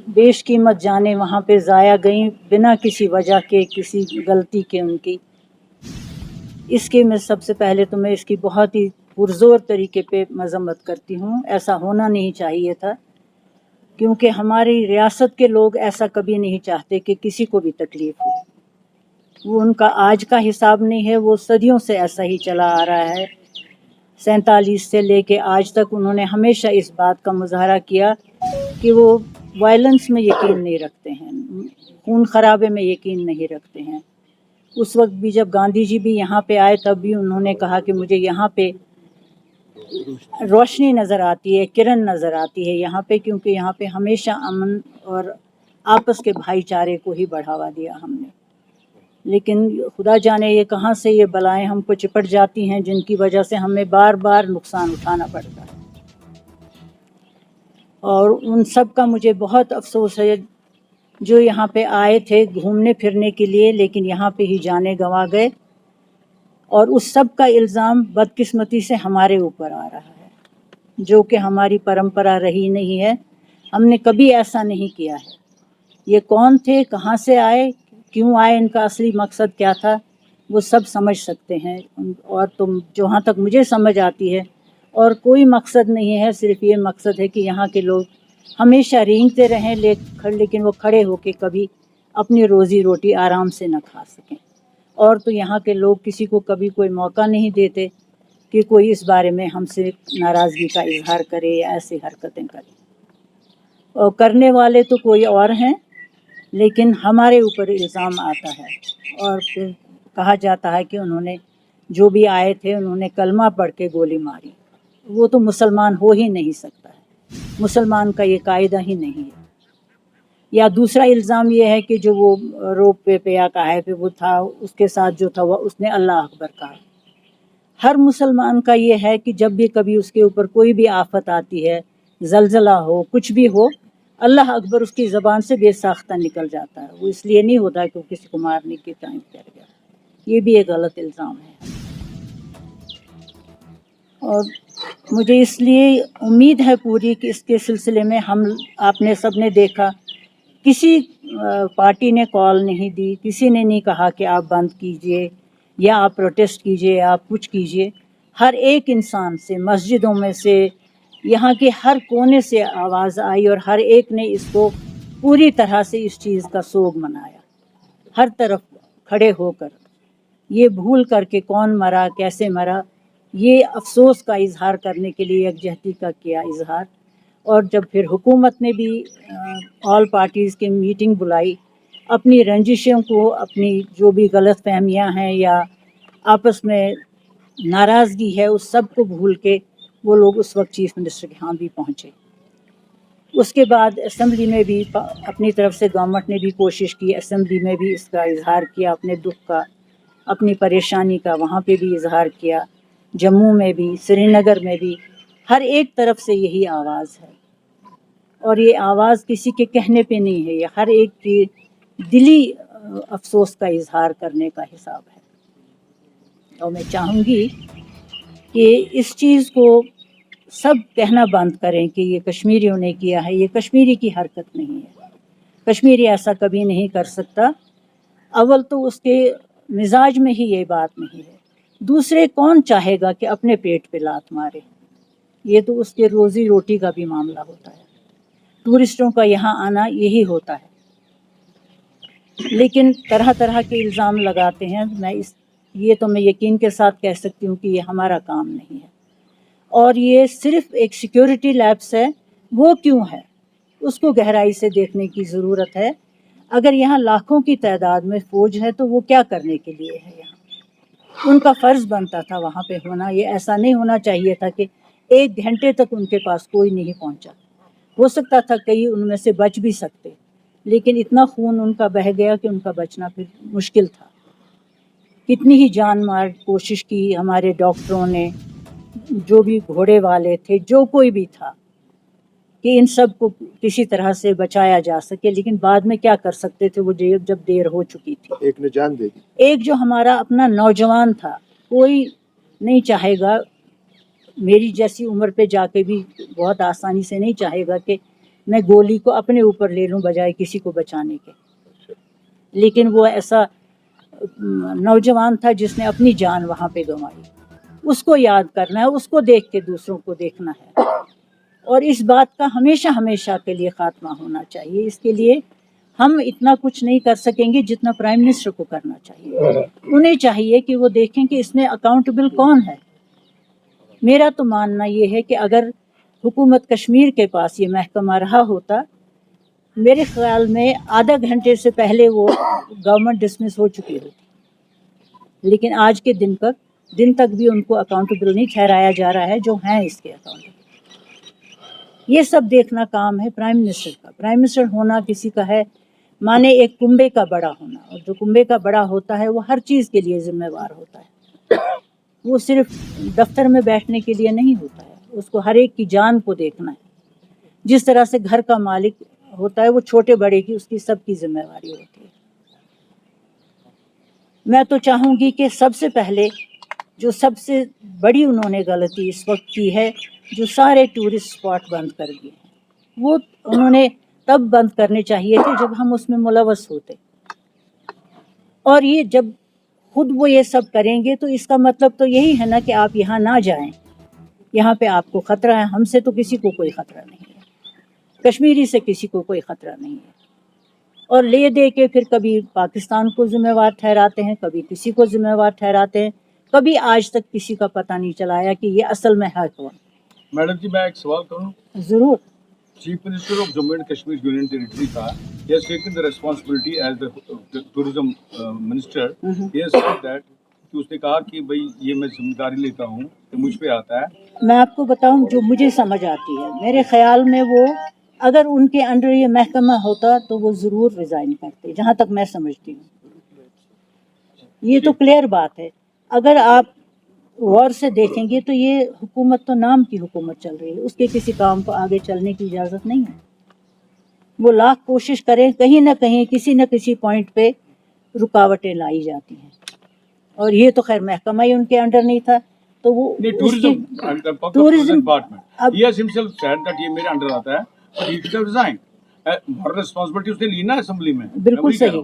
बेश कीमत जाने वहाँ पे ज़ाया गई बिना किसी वजह के, किसी गलती के उनकी। इसके मैं सबसे पहले तो मैं इसकी बहुत ही पुरज़ोर तरीके पे मज़म्मत करती हूँ। ऐसा होना नहीं चाहिए था, क्योंकि हमारी रियासत के लोग ऐसा कभी नहीं चाहते कि किसी को भी तकलीफ़ हो। वो उनका आज का हिसाब नहीं है, वो सदियों से ऐसा ही चला आ रहा है। 47 से लेके आज तक उन्होंने हमेशा इस बात का मुज़ाहरा किया कि वो वायलेंस में यकीन नहीं रखते हैं, खून खराबे में यकीन नहीं रखते हैं। उस वक्त भी जब गांधी जी भी यहाँ पे आए तब भी उन्होंने कहा कि मुझे यहाँ पे रोशनी नज़र आती है, किरण नज़र आती है यहाँ पे, क्योंकि यहाँ पे हमेशा अमन और आपस के भाईचारे को ही बढ़ावा दिया हमने। लेकिन खुदा जाने ये कहाँ से ये बलाएं हमको चिपट जाती हैं, जिनकी वजह से हमें बार बार नुकसान उठाना पड़ता है। और उन सब का मुझे बहुत अफसोस है जो यहाँ पे आए थे घूमने फिरने के लिए, लेकिन यहाँ पे ही जाने गंवा गए। और उस सब का इल्ज़ाम बदकिस्मती से हमारे ऊपर आ रहा है, जो कि हमारी परंपरा रही नहीं है। हमने कभी ऐसा नहीं किया है। ये कौन थे, कहाँ से आए, क्यों आए, इनका असली मकसद क्या था, वो सब समझ सकते हैं। और तुम जहाँ तक मुझे समझ आती है और कोई मकसद नहीं है, सिर्फ ये मकसद है कि यहाँ के लोग हमेशा रेंगते रहें, लेकिन वो खड़े होके कभी अपनी रोज़ी रोटी आराम से न खा सकें। और तो यहाँ के लोग किसी को कभी कोई मौका नहीं देते कि कोई इस बारे में हमसे नाराज़गी का इजहार करे या ऐसी हरकतें करे। और करने वाले तो कोई और हैं, लेकिन हमारे ऊपर इल्ज़ाम आता है और फिर कहा जाता है कि उन्होंने जो भी आए थे उन्होंने कलमा पढ़ के गोली मारी। वो तो मुसलमान हो ही नहीं सकता है, मुसलमान का ये कायदा ही नहीं है। या दूसरा इल्ज़ाम ये है कि जो वो रोप पे या काहे पे वो था, उसके साथ जो था वह उसने अल्लाह अकबर कहा। हर मुसलमान का ये है कि जब भी कभी उसके ऊपर कोई भी आफत आती है, जलजला हो, कुछ भी हो, अल्लाह अकबर उसकी ज़बान से बेसाख्ता निकल जाता है। वो इसलिए नहीं होता कि वो किसी को मारने के टाइम कर गया। ये भी एक गलत इल्ज़ाम है। और मुझे इसलिए उम्मीद है पूरी कि इसके सिलसिले में आपने सब ने देखा, किसी पार्टी ने कॉल नहीं दी, किसी ने नहीं कहा कि आप बंद कीजिए या आप प्रोटेस्ट कीजिए, आप कुछ कीजिए। हर एक इंसान से, मस्जिदों में से, यहाँ के हर कोने से आवाज़ आई और हर एक ने इसको पूरी तरह से इस चीज़ का सोग मनाया। हर तरफ खड़े होकर ये भूल करके कौन मरा, कैसे मरा, ये अफसोस का इजहार करने के लिए यकजहती का किया इजहार। और जब फिर हुकूमत ने भी ऑल पार्टीज़ की मीटिंग बुलाई, अपनी रंजिशों को, अपनी जो भी गलत फहमियाँ हैं या आपस में नाराज़गी है, उस सब को भूल के वो लोग उस वक्त चीफ मिनिस्टर के यहाँ भी पहुँचे। उसके बाद असेंबली में भी अपनी तरफ से गवर्नमेंट ने भी कोशिश की, असेंबली में भी इसका इजहार किया, अपने दुख का, अपनी परेशानी का वहाँ पे भी इजहार किया। जम्मू में भी, श्रीनगर में भी, हर एक तरफ से यही आवाज़ है। और ये आवाज़ किसी के कहने पे नहीं है, ये हर एक की दिली अफसोस का इजहार करने का हिसाब है। और मैं चाहूँगी कि इस चीज़ को सब कहना बंद करें कि ये कश्मीरियों ने किया है। ये कश्मीरी की हरकत नहीं है, कश्मीरी ऐसा कभी नहीं कर सकता। अव्वल तो उसके मिजाज में ही ये बात नहीं है, दूसरे कौन चाहेगा कि अपने पेट पे लात मारे। ये तो उसके रोज़ी रोटी का भी मामला होता है। टूरिस्टों का यहाँ आना यही होता है, लेकिन तरह तरह के इल्ज़ाम लगाते हैं। ये तो मैं यकीन के साथ कह सकती हूँ कि ये हमारा काम नहीं है। और ये सिर्फ एक सिक्योरिटी लैप्स है, वो क्यों है उसको गहराई से देखने की ज़रूरत है। अगर यहाँ लाखों की तादाद में फ़ौज है तो वो क्या करने के लिए है यहाँ? उनका फ़र्ज़ बनता था वहाँ पे होना। ये ऐसा नहीं होना चाहिए था कि 1 घंटे तक उनके पास कोई नहीं पहुँचा। हो सकता था कई उनमें से बच भी सकते, लेकिन इतना खून उनका बह गया कि उनका बचना फिर मुश्किल था। कितनी ही जान मार कोशिश की हमारे डॉक्टरों ने, जो भी घोड़े वाले थे, जो कोई भी था, कि इन सब को किसी तरह से बचाया जा सके। लेकिन बाद में क्या कर सकते थे, वो जब देर हो चुकी थी। एक ने जान दे दी। एक जो हमारा अपना नौजवान था, कोई नहीं चाहेगा, मेरी जैसी उम्र पे जाके भी बहुत आसानी से नहीं चाहेगा कि میں گولی کو اپنے اوپر لے لوں بجائے کسی کو بچانے کے. لیکن وہ ایسا نوجوان تھا جس نے اپنی جان وہاں پہ گنوائی. اس کو یاد کرنا ہے, اس کو دیکھ کے دوسروں کو دیکھنا ہے, اور اس بات کا ہمیشہ ہمیشہ کے لیے خاتمہ ہونا چاہیے. اس کے لیے ہم اتنا کچھ نہیں کر سکیں گے جتنا پرائم منسٹر کو کرنا چاہیے. انہیں چاہیے کہ وہ دیکھیں کہ اس میں اکاؤنٹیبل کون ہے. میرا تو ماننا یہ ہے کہ اگر حکومت کشمیر کے پاس یہ محکمہ رہا ہوتا, میرے خیال میں آدھا گھنٹے سے پہلے وہ گورنمنٹ ڈسمس ہو چکی ہوتی. لیکن آج کے دن تک بھی ان کو اکاؤنٹیبل نہیں ٹھہرایا جا رہا ہے جو ہیں اس کے اکاؤنٹیبل. یہ سب دیکھنا کام ہے پرائم منسٹر کا. پرائم منسٹر ہونا کسی کا ہے مانے ایک کنبے کا بڑا ہونا, اور جو کنبے کا بڑا ہوتا ہے وہ ہر چیز کے لیے ذمہ وار ہوتا ہے. وہ صرف دفتر میں بیٹھنے کے لیے نہیں ہوتا ہے, اس کو ہر ایک کی جان کو دیکھنا ہے. جس طرح سے گھر کا مالک ہوتا ہے وہ چھوٹے بڑے کی اس کی سب کی ذمہ داری ہوتی ہے. میں تو چاہوں گی کہ سب سے پہلے جو سب سے بڑی انہوں نے غلطی اس وقت کی ہے, جو سارے ٹورسٹ اسپاٹ بند کر دیے ہیں, وہ انہوں نے تب بند کرنے چاہیے تھے جب ہم اس میں ملوث ہوتے. اور یہ جب خود وہ یہ سب کریں گے تو اس کا مطلب تو یہی ہے نا کہ آپ یہاں نہ جائیں, یہاں پہ آپ کو خطرہ ہے. ہم سے تو کسی کو کوئی خطرہ نہیں ہے, کشمیری سے کسی کو کوئی خطرہ نہیں ہے. اور لے دے کے پھر کبھی پاکستان کو ذمہ وار ٹھہراتے ہیں, کبھی کسی کو ذمہ وار ٹھہراتے ہیں. کبھی آج تک کسی کا پتہ نہیں چلایا کہ یہ اصل میں ہے کون. میڈم جی میں ایک سوال کروں. ضرور. Chief minister of Jammu and Kashmir union territory کا he has taken the responsibility as the tourism minister. He has said that کہ اس نے کہا کہ بھئی یہ میں ذمہ داری لیتا ہوں کہ مجھ پہ آتا ہے. میں آپ کو بتاؤں جو مجھے سمجھ آتی ہے, میرے خیال میں وہ اگر ان کے انڈر یہ محکمہ ہوتا تو وہ ضرور ریزائن کرتے, جہاں تک میں سمجھتی ہوں. یہ تو کلیئر بات ہے. اگر آپ غور سے دیکھیں گے تو یہ حکومت تو نام کی حکومت چل رہی ہے, اس کے کسی کام کو آگے چلنے کی اجازت نہیں ہے. وہ لاکھ کوشش کریں, کہیں نہ کہیں کسی نہ کسی پوائنٹ پہ رکاوٹیں لائی جاتی ہیں. اور یہ تو خیر محکمہ ہی ان کے انڈر نہیں تھا تو وہ tourism department he has himself said that یہ میرے انڈر آتا ہے, but he should have resigned. moral responsibility اس نے لی نا اسمبلی میں. بالکل صحیح.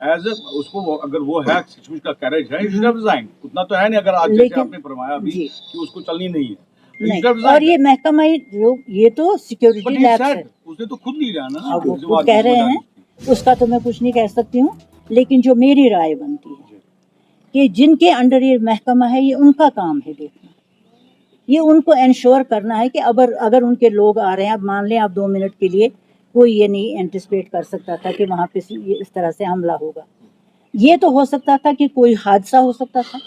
ایز اس کو اگر وہ ہے سچویشن کا کیریج ہے, he should have resigned. اتنا تو ہے نہیں اگر آج جیسے آپ نے فرمایا ابھی کہ اس کو چلنی نہیں ہے. اور یہ محکمہ یہ تو سیکورٹی لیبس ہے, اس نے تو خود لی رہا نا. وہ کہہ رہے ہیں, اس کا تو میں کچھ نہیں کہہ سکتی ہوں. لیکن جو میری رائے بنتی ہے کہ جن کے انڈر یہ محکمہ ہے یہ ان کا کام ہے دیکھنا, یہ ان کو انشور کرنا ہے کہ اگر ان کے لوگ آ رہے ہیں, اب مان لیں آپ 2 منٹ کے لیے, کوئی یہ نہیں اینٹیسپیٹ کر سکتا تھا کہ وہاں پہ اس طرح سے حملہ ہوگا. یہ تو ہو سکتا تھا کہ کوئی حادثہ ہو سکتا تھا,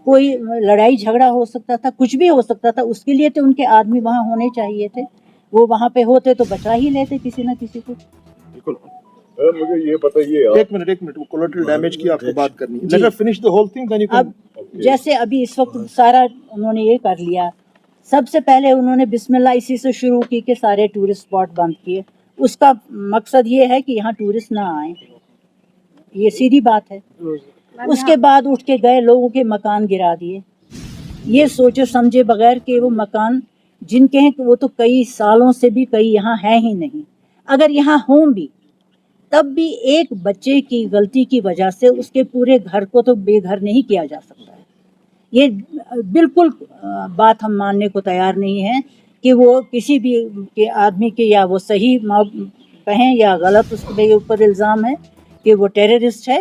کوئی لڑائی جھگڑا ہو سکتا تھا, کچھ بھی ہو سکتا تھا. اس کے لیے تو ان کے آدمی وہاں ہونے چاہیے تھے. وہ وہاں پہ ہوتے تو بچا ہی لیتے کسی نہ کسی کو. بالکل. مجھے یہ بتائیے, ایک منٹ, وہ کولیٹرل ڈیمیج کی آپ کو بات کرنی ہے. Let us finish the whole thing, then you اب جیسے ابھی اس وقت سارا انہوں نے یہ کر لیا. سب سے پہلے انہوں نے بسم اللہ اسی سے شروع کی کہ سارے ٹورسٹ اسپاٹ بند کیے. اس کا مقصد یہ ہے کہ یہاں ٹورسٹ نہ آئیں, یہ سیدھی بات ہے. اس کے بعد اٹھ کے گئے لوگوں کے مکان گرا دیے, یہ سوچے سمجھے بغیر کہ وہ مکان جن کے ہیں وہ تو کئی سالوں سے بھی کئی یہاں ہیں ہی نہیں. اگر یہاں ہوں بھی تب بھی ایک بچے کی غلطی کی وجہ سے اس کے پورے گھر کو تو بے گھر نہیں کیا جا سکتا ہے. یہ بالکل بات ہم ماننے کو تیار نہیں ہیں کہ وہ کسی بھی کے آدمی کے یا وہ صحیح کہیں یا غلط اس کے اوپر الزام ہے کہ وہ ٹیررسٹ ہے,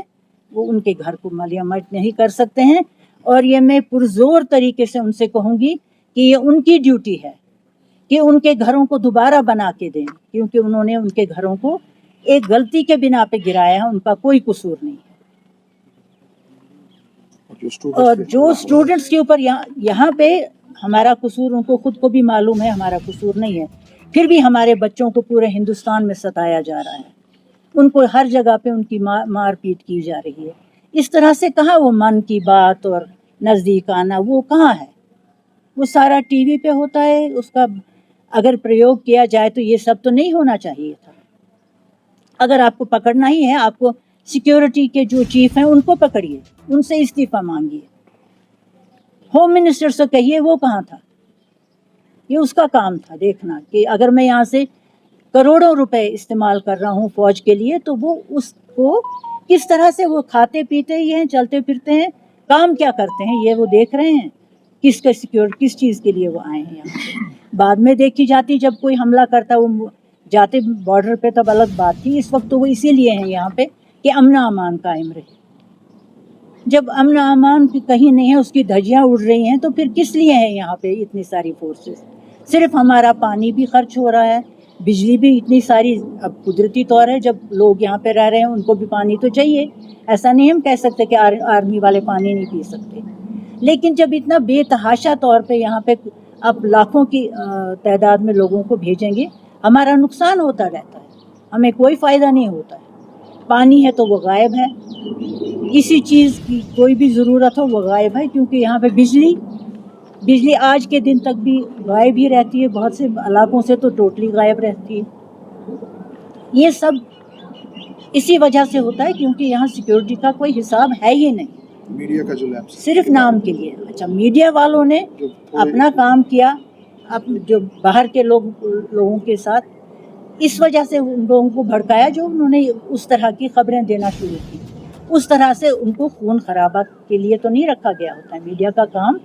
وہ ان کے گھر کو ملامت نہیں کر سکتے ہیں. اور یہ میں پرزور طریقے سے ان سے کہوں گی کہ یہ ان کی ڈیوٹی ہے کہ ان کے گھروں کو دوبارہ بنا کے دیں, کیونکہ انہوں نے ان کے گھروں کو ایک غلطی کے بنا پہ گرایا ہے, ان کا کوئی قصور نہیں ہے. اور جو اسٹوڈنٹس کے اوپر یہاں پہ ہمارا قصور ان کو خود کو بھی معلوم ہے, ہمارا قصور نہیں ہے, پھر بھی ہمارے بچوں کو پورے ہندوستان میں ستایا جا رہا ہے. ان کو ہر جگہ پہ ان کی مار پیٹ کی جا رہی ہے. اس طرح سے کہاں وہ من کی بات اور نزدیک آنا وہ کہاں ہے؟ وہ سارا ٹی وی پہ ہوتا ہے. اس کا اگر پریوگ کیا جائے تو یہ سب تو نہیں ہونا چاہیے تھا. اگر آپ کو پکڑنا ہی ہے, آپ کو سیکیورٹی کے جو چیف ہیں ان کو پکڑیے, ان سے استعفیٰ مانگیے. ہوم منسٹر سے کہیے وہ کہاں تھا, ये उसका काम था देखना कि अगर मैं यहाँ से करोड़ों रुपए इस्तेमाल कर रहा हूँ फौज के लिए, तो वो उसको किस तरह से वो खाते पीते ही हैं, चलते फिरते हैं, काम क्या करते हैं ये वो देख रहे हैं, किसका सिक्योर किस चीज़ के लिए वो आए हैं यहाँ पे। बाद में देखी जाती जब कोई हमला करता वो जाते बॉर्डर पे तब अलग बात थी, इस वक्त तो वो इसीलिए हैं यहाँ पे कि अमन अमान कायम रहे। जब अमन अमान कहीं नहीं है, उसकी धज्जियाँ उड़ रही हैं, तो फिर किस लिए हैं यहाँ पे इतनी सारी फोर्सेस? सिर्फ हमारा पानी भी खर्च हो रहा है, बिजली भी इतनी सारी, अब कुदरती तौर है जब लोग यहाँ पे रह रहे हैं उनको भी पानी तो चाहिए, ऐसा नहीं हम कह सकते कि आर्मी वाले पानी नहीं पी सकते। लेकिन जब इतना बेतहाशा तौर पे यहाँ पे आप लाखों की तादाद में लोगों को भेजेंगे, हमारा नुकसान होता रहता है, हमें कोई फ़ायदा नहीं होता है। पानी है तो वो गायब है, किसी चीज़ की कोई भी ज़रूरत हो वो गायब है, क्योंकि यहाँ पे बिजली आज के दिन तक भी गायब ही रहती है, बहुत से इलाकों से तो टोटली गायब रहती है। ये सब इसी वजह से होता है क्योंकि यहाँ सिक्योरिटी का कोई हिसाब है ही नहीं, मीडिया का जो लैप्स सिर्फ नाम के लिए। अच्छा, मीडिया वालों ने अपना काम किया, अब जो बाहर के लोगों के साथ इस वजह से उन लोगों को भड़काया जो उन्होंने उस तरह की खबरें देना शुरू की। उस तरह से उनको खून खराबा के लिए तो नहीं रखा गया होता है। मीडिया का काम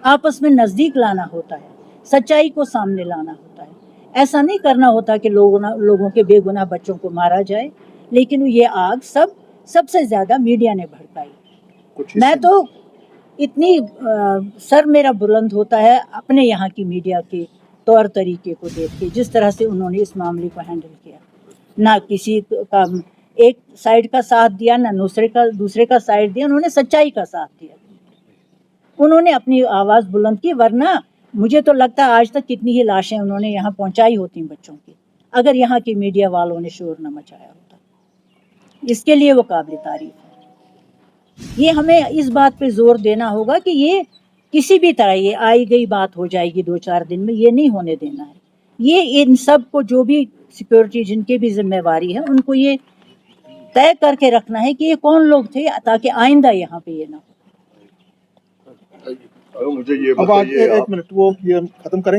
आपस में नज़दीक लाना होता है, सच्चाई को सामने लाना होता है। ऐसा नहीं करना होता कि लोगों के बेगुनाह बच्चों को मारा जाए, लेकिन ये आग सबसे ज़्यादा मीडिया ने भड़काई। मैं तो इतनी सर मेरा बुलंद होता है अपने यहाँ की मीडिया के तौर तरीके को देख के, जिस तरह से उन्होंने इस मामले को हैंडल किया। ना किसी का एक साइड का साथ दिया, ना दूसरे का साइड दिया, उन्होंने सच्चाई का साथ दिया। उन्होंने अपनी आवाज़ बुलंद की, वरना मुझे तो लगता है आज तक कितनी ही लाशें उन्होंने यहाँ पहुँचाई होती बच्चों की, अगर यहाँ की मीडिया वालों ने शोर न मचाया होता। इसके लिए वो काबिल तारीफ है। ये हमें इस बात पे जोर देना होगा कि ये किसी भी तरह ये आई गई बात हो जाएगी 2-4 दिन में, ये नहीं होने देना है। ये इन सब को जो भी सिक्योरिटी जिनकी भी जिम्मेवारी है उनको ये तय करके रखना है कि ये कौन लोग थे, ताकि आइंदा यहाँ पे ये ना हो। मुझे ये बताइए, 1 मिनट वो ये खत्म करेंगे।